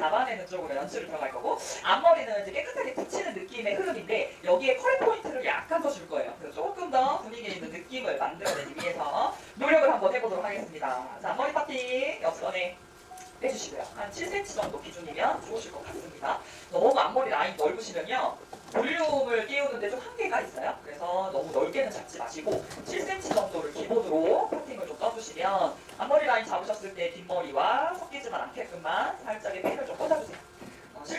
잡아내는 쪽으로 연출을 들어갈 거고, 앞머리는 이제 깨끗하게 붙이는 느낌의 흐름인데 여기에 컬 포인트를 약간 더 줄 거예요. 그래서 조금 더 분위기 있는 느낌을 만들어내기 위해서 노력을 한번 해보도록 하겠습니다. 자, 앞머리 파티 옆선에 빼주시고요. 한 7cm 정도 기준이면 좋으실 것 같습니다. 너무 앞머리 라인 넓으시면요, 볼륨을 띄우는데 좀 한계가 있어요. 그래서 너무 넓게는 잡지 마시고 7cm 정도를 기본으로 커팅을 좀 떠주시면 앞머리 라인 잡으셨을 때 뒷머리와 섞이지만 않게끔만 살짝의 핀을 좀 꽂아주세요.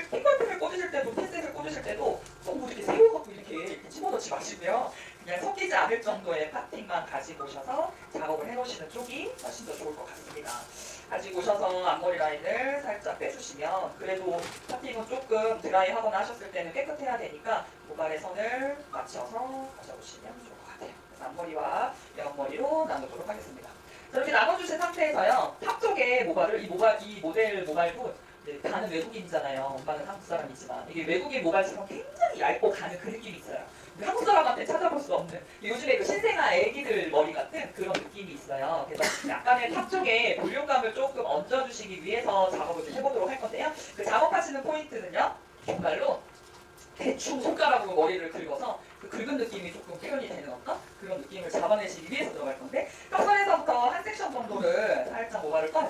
핀걸핀을 꽂으실 때도, 핀셋을 꽂으실 때도 너무 이렇게 세워갖고 이렇게 집어넣지 마시고요. 그냥 섞이지 않을 정도의 파팅만 가지고 오셔서 작업을 해놓으시는 쪽이 훨씬 더 좋을 것 같습니다. 가지고 오셔서 앞머리 라인을 살짝 빼주시면, 그래도 파팅은 조금 드라이 하거나 하셨을 때는 깨끗해야 되니까 모발의 선을 맞춰서 가져오시면 좋을 것 같아요. 그래서 앞머리와 옆머리로 나누도록 하겠습니다. 이렇게 나눠주신 상태에서요, 탑 쪽에 모발을, 이 모델 모발도 가는 외국인이잖아요. 엄마는 한국 사람이지만 이게 외국인 모발처럼 굉장히 얇고 가는 그 느낌이 있어요. 한국 사람한테 찾아볼 수 없는, 요즘에 그 신생아 애기들 머리 같은 그런 느낌이 있어요. 그래서 약간의 탑 쪽에 볼륨감을 조금 얹어주시기 위해서 작업을 좀 해보도록 할 건데요. 그 작업하시는 포인트는요, 정말로 대충 손가락으로 머리를 긁어서 그 긁은 느낌이 조금 표현이 되는 어떤 그런 느낌을 잡아내시기 위해서 들어갈 건데, 턱선에서부터 한 섹션 정도를 살짝 모발을 떠요.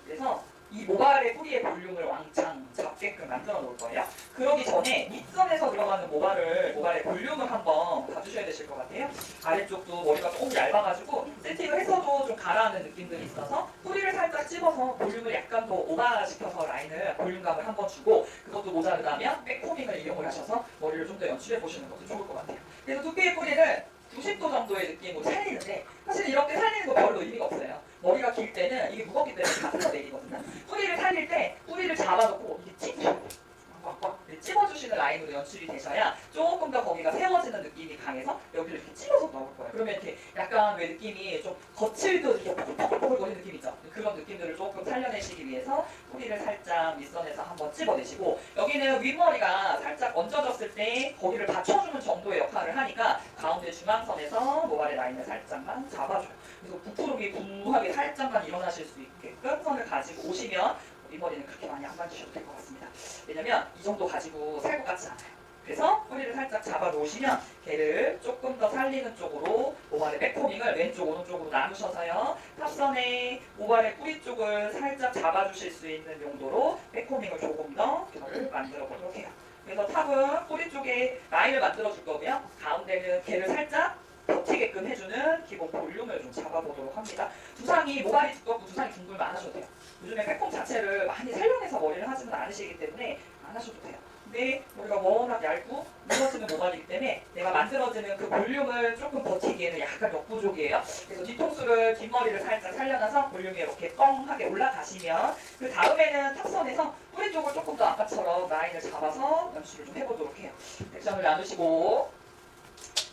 그래서 이 모발의 뿌리의 볼륨을 왕창 잡게끔 만들어 놓을 거예요. 그러기 전에 밑선에서 들어가는 모발의 볼륨을 한번 봐주셔야 되실 것 같아요. 아래쪽도 머리가 조금 얇아가지고 세팅을 해서도 좀 가라앉는 느낌들이 있어서 뿌리를 살짝 찝어서 볼륨을 약간 더 오버시켜서 라인을 볼륨감을 한번 주고, 그것도 모자르다면 백코밍을 이용을 하셔서 머리를 좀 더 연출해 보시는 것도 좋을 것 같아요. 그래서 두피의 뿌리를 90도 정도의 느낌으로 살리는데, 사실 이렇게 살리는 거 별로 의미가 없어요. 머리가 길 때는 이게 무겁기 때문에 다 흘러내리거든요. 뿌리를 살릴 때 뿌리를 잡아놓고 이렇게 찝으셔야 돼요. 꽉꽉 찝어주시는 라인으로 연출이 되셔야 조금 더 거기가 세워지는 느낌이 강해서 여기를 이렇게 찝어서 넣을 거예요. 그러면 이렇게 약간 왜 느낌이 좀 거칠듯 이렇게 포글포글거리는 느낌 있죠? 그런 느낌들을 조금 살려내시기 위해서 뿌리를 살짝 밑선에서 한번 찝어내시고, 여기는 윗머리가 살짝 얹어졌을 때 거기를 받쳐주는 정도의 역할을 하니까 가운데 중앙선에서 모발의 라인을 살짝만 잡아줘요. 그래서 부풀음이 부하게 살짝만 일어나실 수 있게끔 선을 가지고 오시면 윗머리는 그렇게 많이 안 만지셔도 될 것 같습니다. 왜냐면 이 정도 가지고 살 것 같지 않아요. 그래서 뿌리를 살짝 잡아 놓으시면 걔를 조금 더 살리는 쪽으로 모발의 백코밍을 왼쪽 오른쪽으로 나누셔서요, 탑선에 모발의 뿌리 쪽을 살짝 잡아주실 수 있는 용도로 백코밍을 조금 더 만들어 보도록 해요. 그래서 탑은 뿌리 쪽에 라인을 만들어 줄 거고요, 가운데는 걔를 살짝 버티게끔 해주는 기본 볼륨을 좀 잡아보도록 합니다. 두상이, 모발이 두껍고 두상이 둥글면 안 하셔도 돼요. 요즘에 팩폼 자체를 많이 살려내서 머리를 하지는 않으시기 때문에 안 하셔도 돼요. 근데 머리가 워낙 얇고 무너지는 모발이기 때문에 내가 만들어지는 그 볼륨을 조금 버티기에는 약간 역부족이에요. 그래서 뒤통수를, 뒷머리를 살짝 살려놔서 볼륨이 이렇게 뻥하게 올라가시면, 그 다음에는 탑선에서 뿌리 쪽을 조금 더 아까처럼 라인을 잡아서 연출을 좀 해보도록 해요. 섹션을 나누시고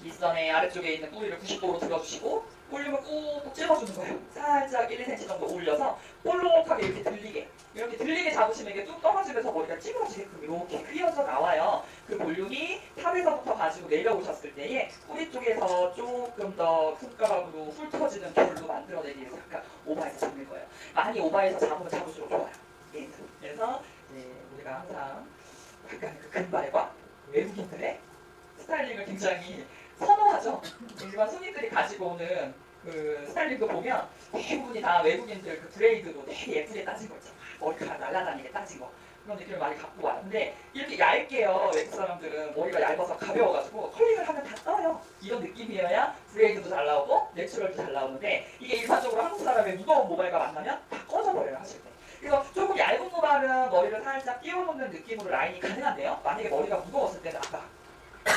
밑선의 아래쪽에 있는 뿌리를 90도로 들어주시고 볼륨을 꾹꾹 찝어주는 거예요. 살짝 1, 2cm 정도 올려서 볼록하게 이렇게 들리게 잡으시면 이게 뚝 떨어지면서 머리가 찌그러지게끔 이렇게 휘어져 나와요. 그 볼륨이 탑에서부터 가지고 내려오셨을 때에 뿌리 쪽에서 조금 더 손가락으로 훑어지는 볼로 만들어내기 위해서 약간 오버해서 잡는 거예요. 많이 오버해서 잡으면 잡을수록 좋아요. 예. 그래서 우리가 항상 약간 그 금발과 외국인들의 스타일링을 굉장히 선호하죠. 일반 손님들이 가지고 오는 그 스타일링도 보면 대부분이 다 외국인들 그 브레이드로 되게 예쁘게 따진 거 있죠. 머리카락 날라다니게 따진 거. 그런 느낌을 많이 갖고 와요. 근데 이렇게 얇게요, 외국 사람들은 머리가 얇아서 가벼워가지고 컬링을 하면 다 떠요. 이런 느낌이어야 브레이드도 잘 나오고 내추럴도 잘 나오는데, 이게 일반적으로 한국 사람의 무거운 모발과 만나면 다 꺼져버려요, 하실 때. 그래서 조금 얇은 모발은 머리를 살짝 끼워놓는 느낌으로 라인이 가능한데요, 만약에 머리가 무거웠을 때는 아까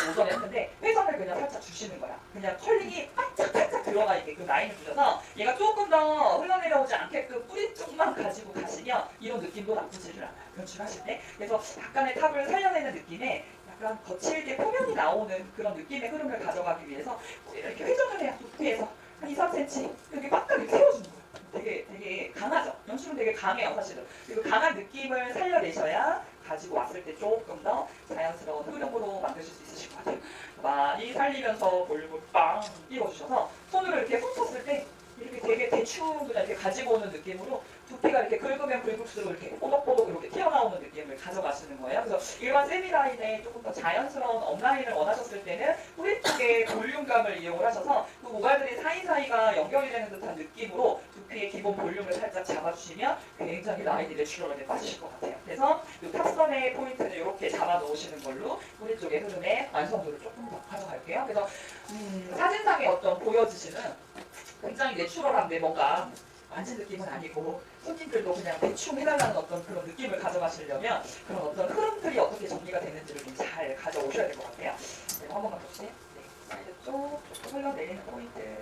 오전에 했는데 회전을 그냥 살짝 주시는 거야. 그냥 컬링이 바짝바짝 들어가 있게끔 라인을 주셔서 얘가 조금 더 흘러내려오지 않게끔 뿌리 쪽만 가지고 가시면 이런 느낌도 나쁘지를 않아요, 연출하실 때. 그래서 약간의 탑을 살려내는 느낌에 약간 거칠게 표면이 나오는 그런 느낌의 흐름을 가져가기 위해서 뿌리를 이렇게 회전을 해요. 두피에서 한 2, 3cm 이렇게 빡빡 이렇게 세워주는 거예요. 되게 강하죠. 연출은 되게 강해요, 사실은. 그리고 강한 느낌을 살려내셔야 가지고 왔을 때 조금 더 자연스러운 흐름으로 만드실 수 있으실 것 같아요. 많이 살리면서 볼륨을 빵 띄워주셔서 손으로 이렇게 훑었을 때 이렇게 되게 대충 그냥 이렇게 가지고 오는 느낌으로 두피가 이렇게 긁으면 긁을수록 이렇게 뽀덕뽀덕 이렇게 튀어나오는 느낌을 가져가시는 거예요. 그래서 일반 세미라인에 조금 더 자연스러운 업라인을 원하셨을 때는 뿌리 쪽에 볼륨감을 이용을 하셔서 그 모발들이 사이사이가 연결이 되는 듯한 느낌으로 두피의 기본 볼륨을 살짝 잡아주시면 굉장히 라인이 내추럴하게 빠지실 것 같아요. 그래서 이 탑선의 포인트는 이렇게 잡아 놓으시는 걸로 뿌리 쪽의 흐름의 완성도를 조금 더 가져갈게요. 그래서 사진상에 어떤 보여지시는 굉장히 내추럴한데 뭔가 만진 느낌은 아니고 손님들도 그냥 대충 해달라는 어떤 그런 느낌을 가져가시려면 그런 어떤 흐름들이 어떻게 정리가 되는지를 좀 잘 가져오셔야 될 것 같아요. 네, 한 번만 더 주세요. 네, 사이드 쪽 조금 흘러내리는 포인트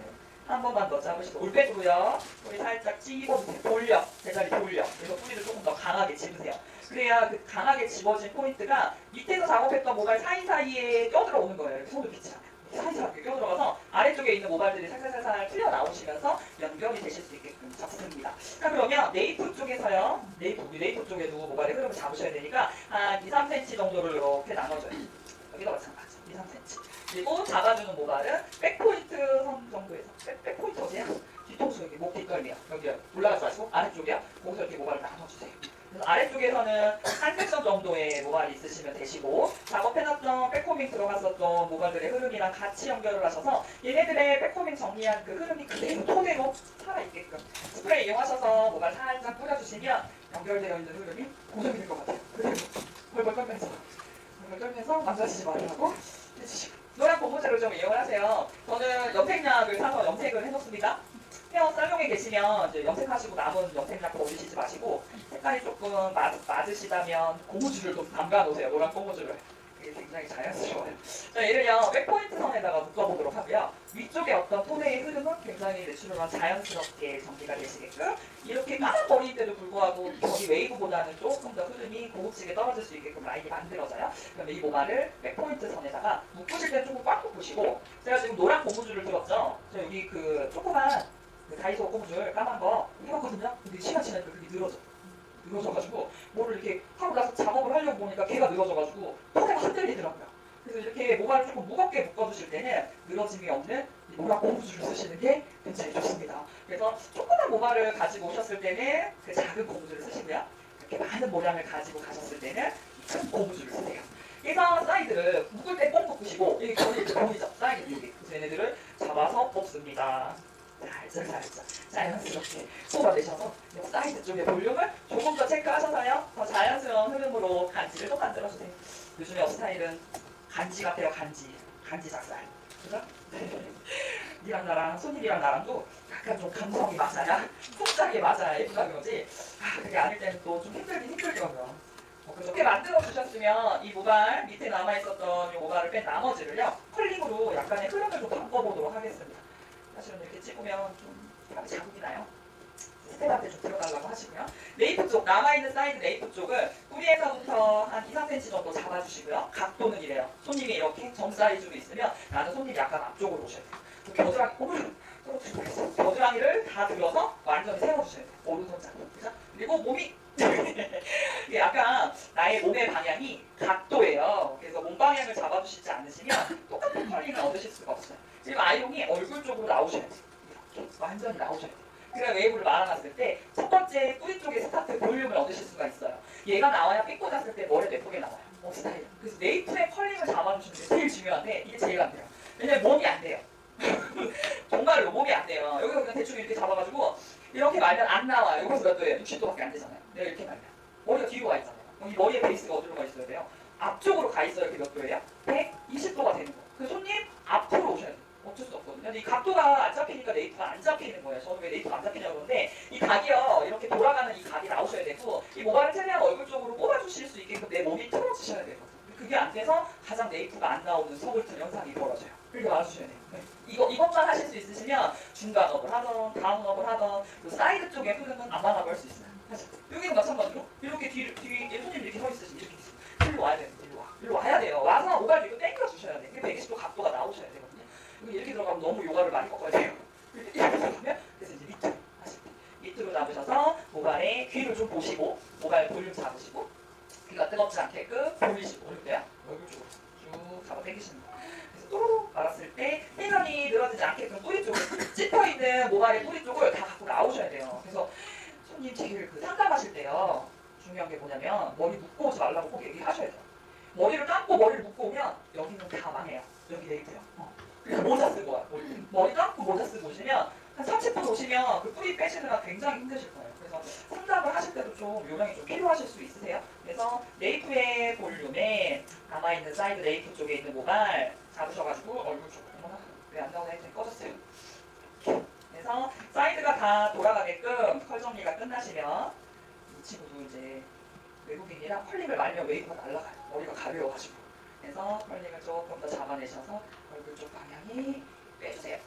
한 번만 더 잡으시고 올 빼주고요. 뿌리 살짝 찝어주세요. 돌려, 제자리 돌려. 그래서 뿌리를 조금 더 강하게 집으세요. 그래야 그 강하게 집어진 포인트가 밑에서 작업했던 모발 사이사이에 껴들어 오는 거예요. 이렇게 손도 빛이 나요. 사이사이에 껴들어가서 아래쪽에 있는 모발들이 살살살살 풀려 나오시면서 연결이 되실 수 있게끔 잡습니다. 자, 그러면 네이프 쪽에서요. 네이프 쪽에도 모발의 흐름을 잡으셔야 되니까 한 2, 3cm 정도를 이렇게 나눠줘요. 여기도 마찬가지. 2, 3cm. 그리고 잡아주는 모발은 백포인트 선 정도에서 백포인트 어디야? 뒤통수 여기 목 뒷덜미요. 여기 올라가지 마시고 아래쪽이요. 거기서 이렇게 모발을 나눠주세요. 그래서 아래쪽에서는 한 섹션 정도의 모발이 있으시면 되시고 작업해놨던 백코밍 들어갔었던 모발들의 흐름이랑 같이 연결을 하셔서 얘네들의 백코밍 정리한 그 흐름이 그대로 토대로 살아있게끔 스프레이 이용하셔서 모발 살짝 뿌려주시면 연결되어 있는 흐름이 고정이 될 것 같아요. 그대로 벌벌 떨면서 망가지지 말라고 해주시고 노란 고무줄을 좀 이용을 하세요. 저는 염색약을 사서 염색을 해놓습니다. 헤어 살롱에 계시면 이제 염색하시고 남은 염색약 버리시지 마시고 색깔이 조금 맞으시다면 고무줄을 좀 담가 놓으세요. 노란 고무줄을. 이게 굉장히 자연스러워요. 자, 얘를요 백포인트 선에다가 묶어보도록 하고요. 위쪽에 어떤 톤의 흐름은 굉장히 내추럴한 자연스럽게 정리가 되시게끔 이렇게 까만 머리인데도 불구하고 거기 웨이브보다는 조금 더 흐름이 고급지게 떨어질 수 있게끔 라인이 만들어져요. 그러면 이 모발을 백포인트 선에다가 묶으실 때는 조금 꽉 묶으시고 제가 지금 노란 고무줄을 들었죠. 저 여기 그 조그만 그 다이소 고무줄 까만 거 해봤거든요. 근데 시간 지나니까 그게 늘어져가지고 뭐를 이렇게 하고 나서 작업을 하려고 보니까 걔가 늘어져가지고 톤에가 흔들리더라고요. 그래서 이렇게 모발을 조금 무겁게 묶어주실 때는 늘어짐이 없는 이 노란 고무줄을 쓰시는 게 굉장히 좋습니다. 그래서 조그만 모발을 가지고 오셨을 때는 그 작은 고무줄을 쓰시고요. 이렇게 많은 모량을 가지고 가셨을 때는 큰 고무줄을 쓰세요. 그래서 사이드를 묶을 때 꼭 묶으시고 여기 거리 이렇게 보이죠? 사이드 여기. 그래서 얘네들을 잡아서 뽑습니다. 살짝 자연스럽게 뽑아내셔서 사이드 쪽의 볼륨을 조금 더 체크하셔서요. 더 자연스러운 흐름으로 간지를 또 만들어주세요. 요즘에 옆 스타일은 간지 같아요. 간지 작살. 그죠? 니랑 나랑 손님이랑 나랑도 약간 좀 감성이 맞아야 속작이 맞아야 예쁘다 그러지. 그게 아닐 때는 또 좀 힘들더라고요. 그래서 이렇게 만들어 주셨으면 이 모발 밑에 남아있었던 이 모발을 뺀 나머지를요 컬링으로 약간의 흐름을 좀 바꿔보도록 하겠습니다. 사실은 이렇게 찍으면 좀 사람이 자국이 나요. 스텝한테 좀 들어가려고 하시고요. 네이프 쪽, 남아있는 사이드 네이프 쪽을 뿌리에서부터 한 2, 3cm 정도 잡아주시고요. 각도는 이래요. 손님이 이렇게 점 사이즈로 있으면 나는 손님이 약간 앞쪽으로 오셔야 돼요. 겨드랑이를 다 들어서 완전히 세워주셔야 돼요. 오른손 잡고. 그죠? 그리고 몸이 이게 약간 나의 몸의 방향이 각도예요. 그래서 몸 방향을 잡아주시지 않으시면 똑같은 컬링을 얻으실 수가 없어요. 지금 아이롱이 얼굴 쪽으로 나오셔야 돼요. 이렇게 완전히 나오셔야 돼요. 그래야 웨이브를 말아놨을 때 첫 번째 뿌리 쪽의 스타트 볼륨을 얻으실 수가 있어요. 얘가 나와야 삐 꽂았을 때 머리가 예쁘게 나와요. 스타일. 그래서 네이프의 컬링을 잡아주시는 게 제일 중요한데 이게 제일 안 돼요. 왜냐면 몸이 안 돼요. 정말로 몸이 안 돼요. 여기서 그냥 대충 이렇게 잡아가지고 이렇게 말면 안 나와요. 여기서 몇 도예요? 60도밖에 안 되잖아요. 내가 이렇게 말면 머리가 뒤로 가 있잖아요. 이 머리의 베이스가 어디로 가 있어야 돼요? 앞쪽으로 가 있어야 이렇게 몇 도예요? 120도가 되는 거예요. 그래서 손님 앞으로 오셔야 돼요. 어쩔 수 없거든요. 근데 이 각도가 안 잡히니까 네이프가 안 잡히는 거예요. 저는 왜 네이프가 안 잡히냐고 그러는데 이 각이요. 이렇게 돌아가는 이 각이 나오셔야 되고 이 모발을 최대한 얼굴 쪽으로 뽑아주실 수 있게끔 내 몸이 틀어지셔야 되거든요. 그게 안 돼서 가장 네이프가 안 나오는 서글픈 현상이 벌어져요. 그렇게 말아주셔야 돼요. 네. 이것만 하실 수 있으시면 중간업을 하던 다운업을 하던 그 사이드 쪽의 흐름은 안만하고 할 수 있어요. 사실. 여기는 마찬가지로 이렇게 뒤에 손님 이렇게 서 있으시면 이렇게 있어요. 일로 와야 돼요. 일로 와야 돼요. 와서 모발 이거 당겨 주셔야 돼요. 120도 각도가 나오셔야 되거든요. 이렇게 들어가면 너무 요가를 많이 꺾어야 돼요. 이렇게 들어가면 그래서 이제 밑으로 하실 때 밑으로 잡으셔서 모발에 귀를 좀 보시고 모발 볼륨 잡으시고 귀가 뜨겁지 않게끔 돌리시고 이렇게요. 얼굴 쪽으로 쭉 잡아 당기시는 거예요. 그래서 또로록 말았을 때 회전이 늘어지지 않게끔 뿌리 쪽을 찝혀있는 모발의 뿌리 쪽을 다 갖고 나오셔야 돼요. 그래서 손님 제일 그 상담하실 때요. 중요한 게 뭐냐면 머리 묶고 오지 말라고 꼭 얘기하셔야 돼요. 머리를 감고 머리를 묶고 오면 여기는 다 망해요. 여기 네이트요. 그러니까 모자 쓰고 와요. 머리 감고 모자 쓰고 오시면 한 30분 오시면 그 뿌리 빼시느라 굉장히 힘드실 거예요. 그래서 상담을 하실 때도 좀 요령이 좀 필요하실 수 있으세요. 그래서 네이프의 볼륨에 남아있는 사이드 네이프 쪽에 있는 모발 잡으셔가지고 얼굴 쪽, 어머나 왜 안 나오나 했더니 꺼졌어요. 그래서 사이드가 다 돌아가게끔 컬 정리가 끝나시면 이 친구도 이제 외국인이라 컬링을 말면 웨이브가 날아가요. 머리가 가벼워가지고. 그래서 컬링을 조금 더 잡아내셔서 얼굴 쪽 방향이 빼주세요.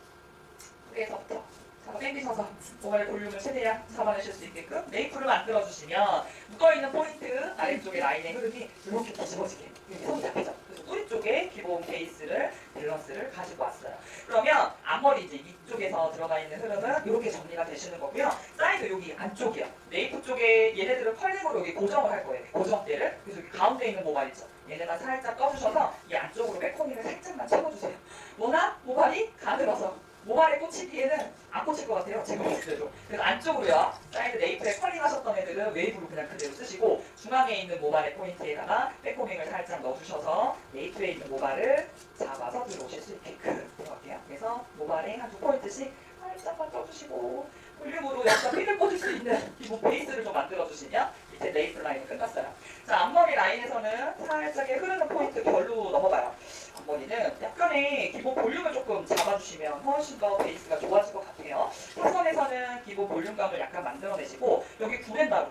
위에서부터 잡아 당기셔서 모발의 볼륨을 최대한 잡아내실 수 있게끔 메이플을 만들어주시면 묶어있는 포인트 아래쪽의 라인의 흐름이 이렇게 뒤집어지게 이렇게 손이 잡히죠. 그래서 뿌리 쪽에 기본 베이스를 밸런스를 가지고 왔어요. 그러면 앞머리 이제 이쪽에서 들어가 있는 흐름은 이렇게 정리가 되시는 거고요. 사이드 여기 안쪽이요. 메이플 쪽에 얘네들은 컬링으로 여기 고정을 할 거예요. 고정대를. 그래서 여기 가운데 있는 모발 있죠. 얘네만 살짝 떠주셔서 이 안쪽으로 백코닝을 살짝만 채워주세요. 워낙 모발이 가늘어서 모발에 꽂히기에는 안 꽂힐 것 같아요. 제가 봤을 때도. 그래서 안쪽으로요. 사이드 네이프에 컬링 하셨던 애들은 웨이브로 그냥 그대로 쓰시고 중앙에 있는 모발의 포인트에다가 백코밍을 살짝 넣어주셔서 네이프에 있는 모발을 잡아서 들어오실 수 있게끔 들어갈게요. 그래서 모발에 한 2포인트씩 살짝만 떠주시고 볼륨으로 약간 핀을 꽂을 수 있는 기본 베이스를 좀 만들어주시면 밑에 네이프 라인이 끝났어요. 자, 앞머리 라인에서는 살짝의 흐르는 포인트 별로 넘어가요. 앞머리는 약간의 기본 볼륨을 조금 잡아주시면 훨씬 더 베이스가 좋아질 것 같아요. 사선에서는 기본 볼륨감을 약간 만들어내시고 여기 구렛나루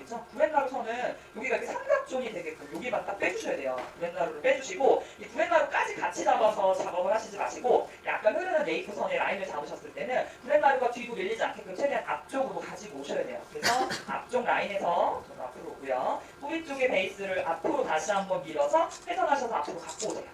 있죠? 구렛나루 선은 여기가 이렇게 삼각존이 되게끔 여기만 딱 빼주셔야 돼요. 구렛나루를 빼주시고 이 구렛나루까지 같이 잡아서 작업을 하시지 마시고 약간 흐르는 네이프 선의 라인을 잡으셨을 때는 구렛나루가 뒤로 밀리지 않게끔 최대한 앞쪽으로 가지고 오셔야 돼요. 그래서 앞쪽 라인에서 좀 앞으로 오고요. 뿌리 쪽의 베이스를 앞으로 다시 한번 밀어서 회전하셔서 앞으로 갖고 오세요.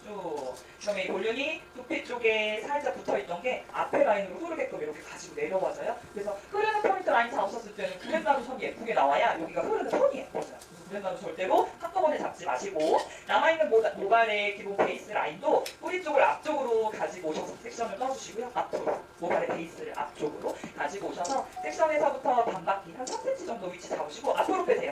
쭉. 그러면 이 볼륨이 두피 쪽에 살짝 붙어있던 게 앞에 라인으로 흐르게끔 이렇게 가지고 내려와져요. 그래서 흐르는 포인트 라인 잡으셨을 때는 구렛나루 선이 예쁘게 나와야 여기가 흐르는 선이 예뻐져요. 구렛나루 절대로 한꺼번에 잡지 마시고 남아있는 모발의 기본 베이스 라인도 뿌리 쪽을 앞쪽으로 가지고 오셔서 섹션을 떠주시고요. 앞으로 모발의 베이스를 앞쪽으로 가지고 오셔서 섹션에서부터 반바퀴 한 3cm 정도 위치 잡으시고 앞으로 빼세요.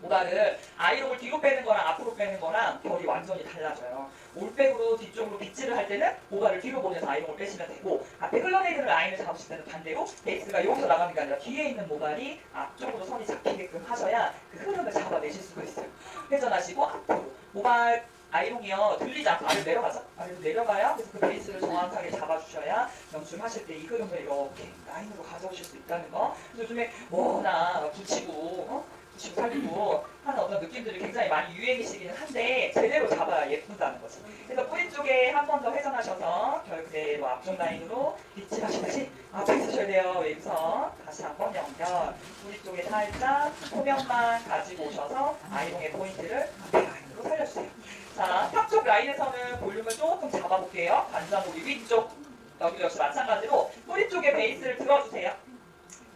모발을 아이롱을 뒤로 빼는 거랑 앞으로 빼는 거랑 결이 완전히 달라져요. 올백으로 뒤쪽으로 빗질을 할 때는 모발을 뒤로 보내서 아이롱을 빼시면 되고 앞에 흘러내리는 라인을 잡으실 때는 반대로 베이스가 여기서 나가는 게 아니라 뒤에 있는 모발이 앞쪽으로 선이 잡히게끔 하셔야 그 흐름을 잡아내실 수가 있어요. 회전하시고 앞으로 모발 아이롱이요 들리지 않고 아래로 내려가죠? 아래로 내려가요. 그래서 그 베이스를 정확하게 잡아주셔야 연출하실 때 이 흐름을 이렇게 라인으로 가져오실 수 있다는 거. 요즘에 뭐나 붙이고 붙이고 살리고 하는 어떤 느낌들이 굉장히 많이 유행이시기는 한데 제대로 잡아야 예쁘다는 거지. 그래서 뿌리 쪽에 한 번 더 회전하셔서 결 그대로 앞쪽 라인으로 빗질하시듯이 앞에 있으셔야 돼요. 웨이브선 다시 한번 연결. 뿌리 쪽에 살짝 소면만 가지고 오셔서 아이롱의 포인트를 앞에 라인으로 살려주세요. 자, 탑 쪽 라인에서는 볼륨을 조금 잡아볼게요. 관자놀이 위쪽 여기 역시 마찬가지로 뿌리 쪽에 베이스를 들어주세요.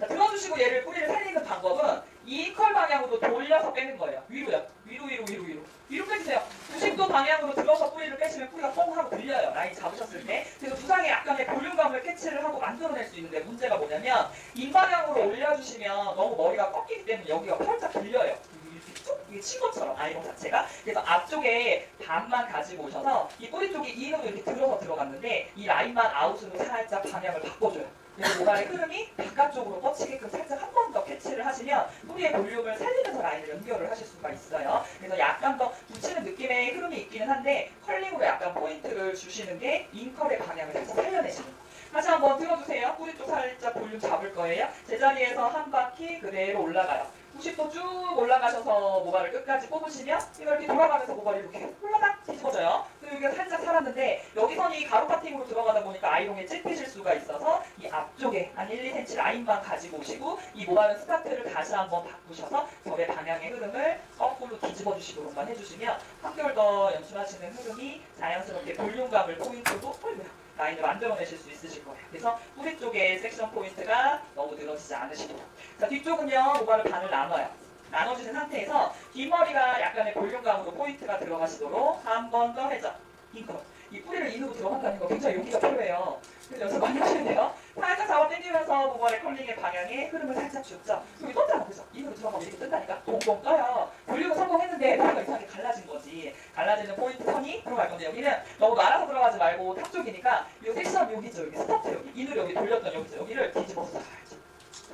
자, 들어주시고 얘를 뿌리를 살리는 방법은 이 컬 방향으로 돌려서 빼는 거예요. 위로요. 위로 빼주세요. 90도 방향으로 들어서 뿌리를 빼시면 뿌리가 뽕 하고 들려요. 라인 잡으셨을 때. 그래서 두상에 약간의 볼륨감을 캐치를 하고 만들어낼 수 있는데 문제가 뭐냐면 인방향으로 올려주시면 너무 머리가 꺾이기 때문에 여기가 살짝 들려요. 이게 친 것처럼 아이롱 자체가. 그래서 앞쪽에 반만 가지고 오셔서 이 뿌리 쪽이 인으로 이렇게 들어서 들어갔는데 이 라인만 아웃으로 살짝 방향을 바꿔줘요. 그래서 모발의 흐름이 바깥쪽으로 뻗치게끔 살짝 한 번 더 캐치를 하시면 뿌리의 볼륨을 살리면서 라인을 연결을 하실 수가 있어요. 그래서 약간 더 붙이는 느낌의 흐름이 있기는 한데 컬링으로 약간 포인트를 주시는 게 인컬의 방향을 살짝 살려내시는 거. 다시 한번 들어주세요. 뿌리 쪽 살짝 볼륨 잡을 거예요. 제자리에서 한 바퀴 그대로 올라가요. 90도 쭉 올라가셔서 모발을 끝까지 뽑으시면 이렇게 돌아가면서 모발이 이렇게 홀라닥 뒤집어져요. 그리고 여기가 살짝 살았는데 여기 선이 가로 파팅으로 들어가다 보니까 아이롱에 찝히실 수가 있어서 이 앞쪽에 한 1, 2cm 라인만 가지고 오시고 이 모발은 스타트를 다시 한번 바꾸셔서 절의 방향의 흐름을 거꾸로 뒤집어 주시도록만 해주시면 한결 더 연출하시는 흐름이 자연스럽게 볼륨감을 포인트로 라인을 만들어내실 수 있으실 거예요. 그래서 뿌리 쪽에 섹션 포인트가 너무 늘어지지 않으시고 자, 뒤쪽은요 모발을 반을 나눠요. 나눠주신 상태에서 뒷머리가 약간의 볼륨감으로 포인트가 들어가시도록 한 번 더 회전 인컷. 이 뿌리를 인으로 들어간다는 거 굉장히 용기가 필요해요. 그래서 연습 많이 하시는데요. 살짝 잡아 당기면서 모발의 컬링의 방향에 흐름을 살짝 줬죠. 여기 떴잖아, 그죠? 인으로 들어가면 이렇게 뜬다니까. 동동 떠요. 돌리고 성공했는데 머리가 이상하게 갈라진 거지. 갈라지는 포인트 선이 들어갈 건데 여기는 너무 알아서 들어가지 말고 탑 쪽이니까 이 섹션 여기죠. 여기 스타트 여기. 인으로 여기 돌렸던 여기죠. 여기를 뒤집어서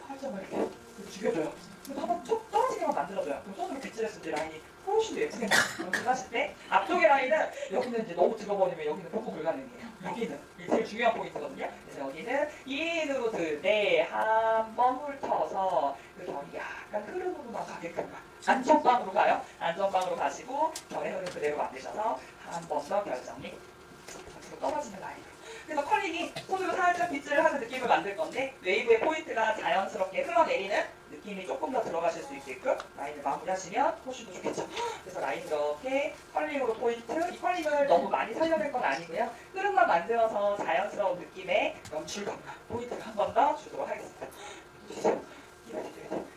살짝 이렇게 죽여줘요. 그래서 한번 쭉 떨어지게만 만들어줘요. 그럼 손으로 빗질했을 때 라인이 훨씬 더 예쁘게 나와요. 그럼 하실 때 앞쪽의 라인은 여기는 이제 너무 들어버리면 여기는 복구 불가능해요. 여기는 이게 제일 중요한 포인트거든요. 그래서 여기는 인으로 들때 한 번 훑어서 그 결이 약간 흐름으로만 가게끔 안전빵으로 가요. 안전빵으로 가시고 결의 흐름 그대로 만드셔서 한 번 더 결정리. 앞으로 떨어지는 라인. 그래서 컬링이 손으로 살짝 빗질을 하는 느낌을 만들 건데 웨이브의 포인트가 자연스럽게 흘러내리는 느낌이 조금 더 들어가실 수 있게끔 라인을 마무리하시면 훨씬 더 좋겠죠. 그래서 라인 이렇게 컬링으로 포인트, 이 컬링을 너무 많이 살려낼 건 아니고요. 흐름만 만들어서 자연스러운 느낌의 연출감, 포인트를 한 번 더 주도록 하겠습니다.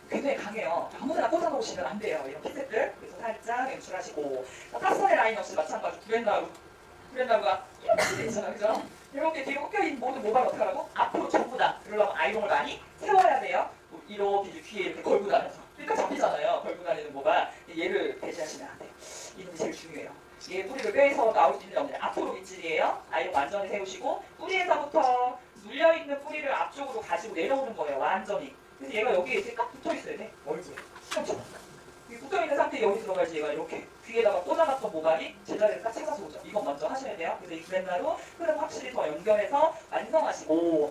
굉장히 강해요. 아무데나 꽂아놓으시면 안 돼요. 이런 핏셋들. 그래서 살짝 연출하시고 탑선의 라인 역시 마찬가지 브랜나루가 이렇게 돼 있잖아요. 그죠? 이렇게 뒤로 꺾여있는 모든 모발 어떻게 하라고? 앞으로 전부 다 그러려면 아이롱을 많이 세워야 돼요. 이렇게 이제 뒤에 이렇게 걸고 다녀서 그러니까 잡히잖아요. 걸고 다니는 모발 얘를 배제하시면 안 돼요. 이놈이 제일 중요해요. 얘 뿌리를 빼서 나올 수 있는 없는 앞으로 밑줄이에요. 아이롱 완전히 세우시고 뿌리에서부터 눌려있는 뿌리를 앞쪽으로 가지고 내려오는 거예요. 완전히. 그래서 얘가 여기에 이렇게 딱 붙어있어야 돼. 얼굴에. 수영처럼. 붙어있는 상태에 여기 들어가야지 얘가 이렇게 귀에다가 꽂아놨던 모발이 제자리를 딱 찾아서 오죠. 이건 먼저 하셔야 돼요. 그래서 이 브랜나로 흐름 확실히 더 연결해서 완성하시고